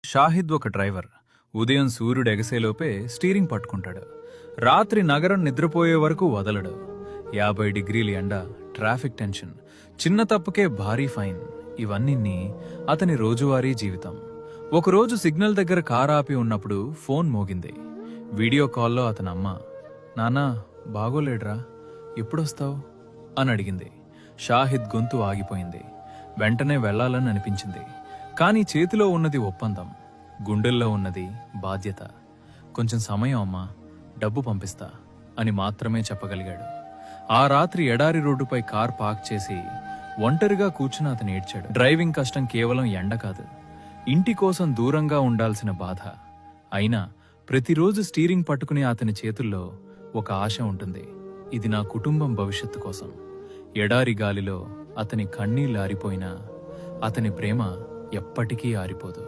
షాహిద్ ఒక డ్రైవర్. ఉదయం సూర్యుడు ఎగసేలోపే స్టీరింగ్ పట్టుకుంటాడు. రాత్రి నగరం నిద్రపోయే వరకు వదలడు. 50 డిగ్రీల ఎండ, ట్రాఫిక్ టెన్షన్, చిన్న తప్పుకే భారీ ఫైన్, ఇవన్నీ అతని రోజువారీ జీవితం. ఒకరోజు సిగ్నల్ దగ్గర కారు ఆపి ఉన్నప్పుడు ఫోన్ మోగింది. వీడియో కాల్లో అతని అమ్మ, నాన్నా బాగోలేడ్రా, ఎప్పుడొస్తావు అని అడిగింది. షాహిద్ గొంతు ఆగిపోయింది. వెంటనే వెళ్లాలని అనిపించింది. కానీ చేతిలో ఉన్నది ఒప్పందం, గుండెల్లో ఉన్నది బాధ్యత. కొంచెం సమయం అమ్మా, డబ్బు పంపిస్తా అని మాత్రమే చెప్పగలిగాడు. ఆ రాత్రి ఎడారి రోడ్డుపై కార్ పార్క్ చేసి ఒంటరిగా కూర్చుని అతను ఏడ్చాడు. డ్రైవింగ్ కష్టం కేవలం ఎండ కాదు, ఇంటి కోసం దూరంగా ఉండాల్సిన బాధ. అయినా ప్రతిరోజు స్టీరింగ్ పట్టుకునే అతని చేతుల్లో ఒక ఆశ ఉంటుంది. ఇది నా కుటుంబం భవిష్యత్తు కోసం. ఎడారి గాలిలో అతని కన్నీళ్లు ఆరిపోయినా అతని ప్రేమ ఎప్పటికీ ఆరిపోదు.